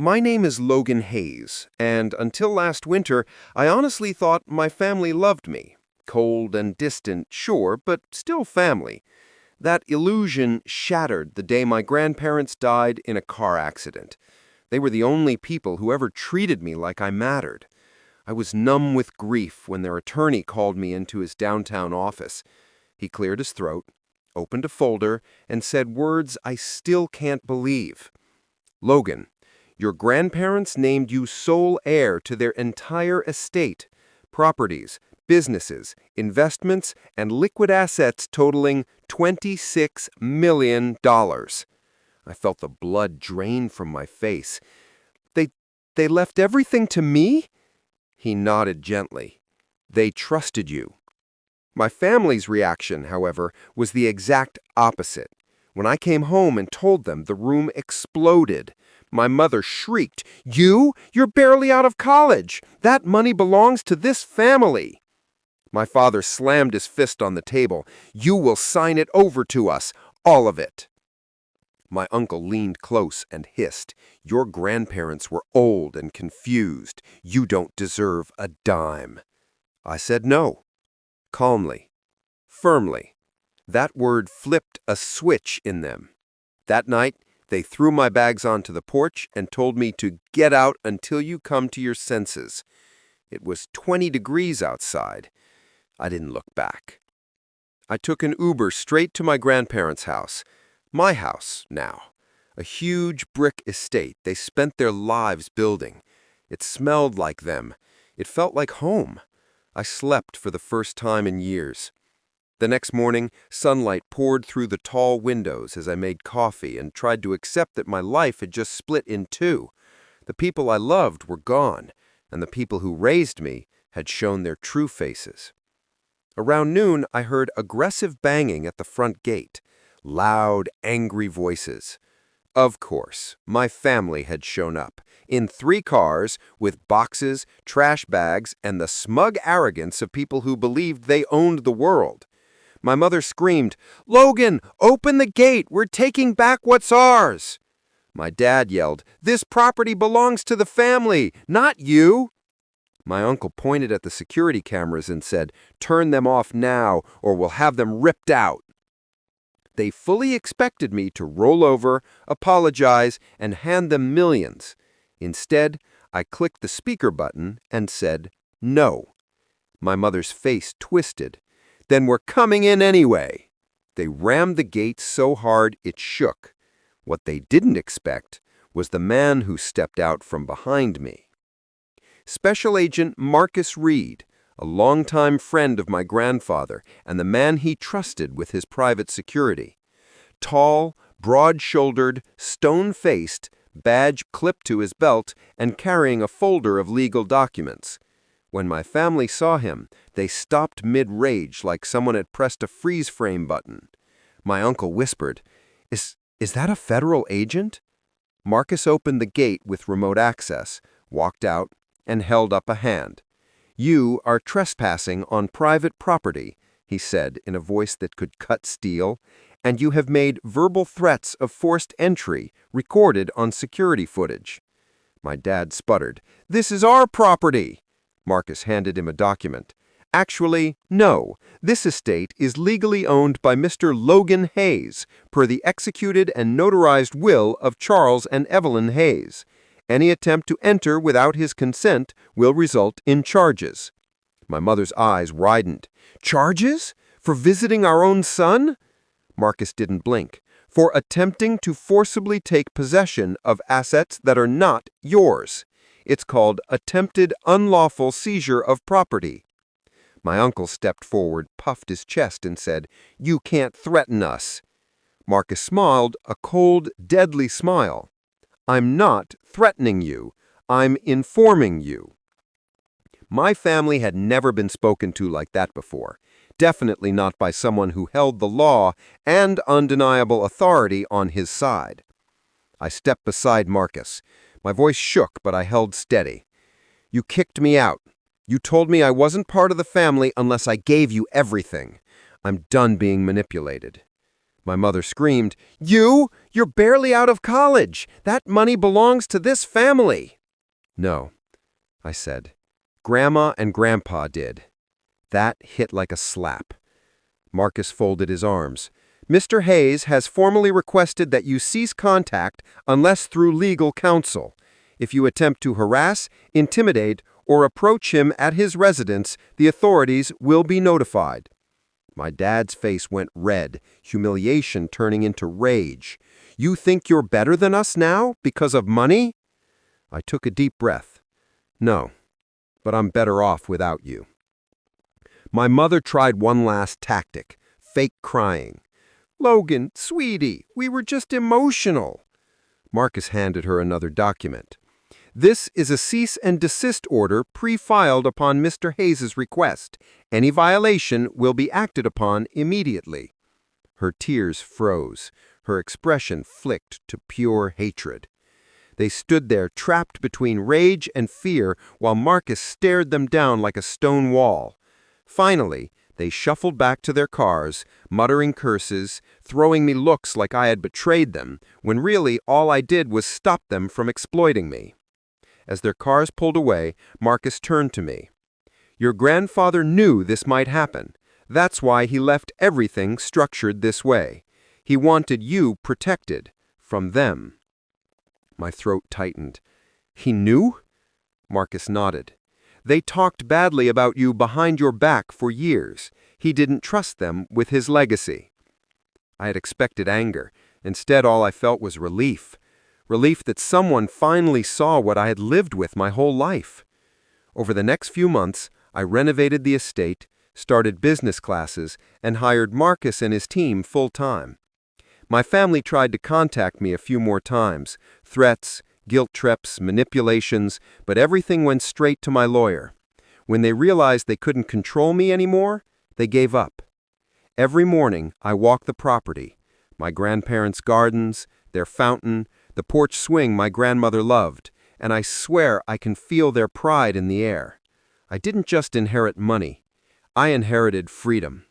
My name is Logan Hayes, and until last winter, I honestly thought my family loved me. Cold and distant, sure, but still family. That illusion shattered the day my grandparents died in a car accident. They were the only people who ever treated me like I mattered. I was numb with grief when their attorney called me into his downtown office. He cleared his throat, opened a folder, and said words I still can't believe. Logan, your grandparents named you sole heir to their entire estate, properties, businesses, investments, and liquid assets totaling $26 million. I felt the blood drain from my face. They left everything to me? He nodded gently. They trusted you. My family's reaction, however, was the exact opposite. When I came home and told them, the room exploded. My mother shrieked, "You? You're barely out of college! That money belongs to this family!" My father slammed his fist on the table. "You will sign it over to us, all of it!" My uncle leaned close and hissed, "Your grandparents were old and confused. You don't deserve a dime." I said no. Calmly, firmly. That word flipped a switch in them. That night, they threw my bags onto the porch and told me to get out until you come to your senses. It was 20 degrees outside. I didn't look back. I took an Uber straight to my grandparents' house. My house, now. A huge brick estate they spent their lives building. It smelled like them. It felt like home. I slept for the first time in years. The next morning, sunlight poured through the tall windows as I made coffee and tried to accept that my life had just split in two. The people I loved were gone, and the people who raised me had shown their true faces. Around noon, I heard aggressive banging at the front gate. Loud, angry voices. Of course, my family had shown up, in 3 cars, with boxes, trash bags, and the smug arrogance of people who believed they owned the world. My mother screamed, "Logan, open the gate! We're taking back what's ours!" My dad yelled, "This property belongs to the family, not you!" My uncle pointed at the security cameras and said, "Turn them off now, or we'll have them ripped out." They fully expected me to roll over, apologize, and hand them millions. Instead, I clicked the speaker button and said, "No." My mother's face twisted. "Then we're coming in anyway." They rammed the gate so hard it shook. What they didn't expect was the man who stepped out from behind me. Special Agent Marcus Reed, a longtime friend of my grandfather and the man he trusted with his private security. Tall, broad-shouldered, stone-faced, badge clipped to his belt, and carrying a folder of legal documents. When my family saw him, they stopped mid-rage like someone had pressed a freeze-frame button. My uncle whispered, Is that a federal agent?" Marcus opened the gate with remote access, walked out, and held up a hand. "You are trespassing on private property," he said in a voice that could cut steel, "and you have made verbal threats of forced entry recorded on security footage." My dad sputtered, "This is our property." Marcus handed him a document. "Actually, no. This estate is legally owned by Mr. Logan Hayes, per the executed and notarized will of Charles and Evelyn Hayes. Any attempt to enter without his consent will result in charges." My mother's eyes widened. "Charges? For visiting our own son?" Marcus didn't blink. "For attempting to forcibly take possession of assets that are not yours. It's called attempted unlawful seizure of property." My uncle stepped forward, puffed his chest, and said, "You can't threaten us." Marcus smiled, a cold, deadly smile. "I'm not threatening you. I'm informing you." My family had never been spoken to like that before, definitely not by someone who held the law and undeniable authority on his side. I stepped beside Marcus. My voice shook, but I held steady. "You kicked me out. You told me I wasn't part of the family unless I gave you everything. I'm done being manipulated." My mother screamed, You're barely out of college! That money belongs to this family! No, I said. Grandma and Grandpa did. That hit like a slap. Marcus folded his arms. Mr. Hayes has formally requested that you cease contact unless through legal counsel. If you attempt to harass, intimidate, or approach him at his residence, the authorities will be notified. My dad's face went red, humiliation turning into rage. You think you're better than us now because of money? I took a deep breath. No, but I'm better off without you. My mother tried one last tactic, fake crying. Logan, sweetie, we were just emotional. Marcus handed her another document. This is a cease and desist order pre-filed upon Mr. Hayes's request. Any violation will be acted upon immediately. Her tears froze. Her expression flicked to pure hatred. They stood there trapped between rage and fear while Marcus stared them down like a stone wall. Finally, they shuffled back to their cars, muttering curses, throwing me looks like I had betrayed them, when really all I did was stop them from exploiting me. As their cars pulled away, Marcus turned to me. Your grandfather knew this might happen. That's why he left everything structured this way. He wanted you protected from them. My throat tightened. He knew? Marcus nodded. They talked badly about you behind your back for years. He didn't trust them with his legacy. I had expected anger. Instead, all I felt was relief. Relief that someone finally saw what I had lived with my whole life. Over the next few months, I renovated the estate, started business classes, and hired Marcus and his team full-time. My family tried to contact me a few more times, threats, guilt trips, manipulations, but everything went straight to my lawyer. When they realized they couldn't control me anymore, they gave up. Every morning, I walked the property, my grandparents' gardens, their fountain, the porch swing my grandmother loved, and I swear I can feel their pride in the air. I didn't just inherit money. I inherited freedom.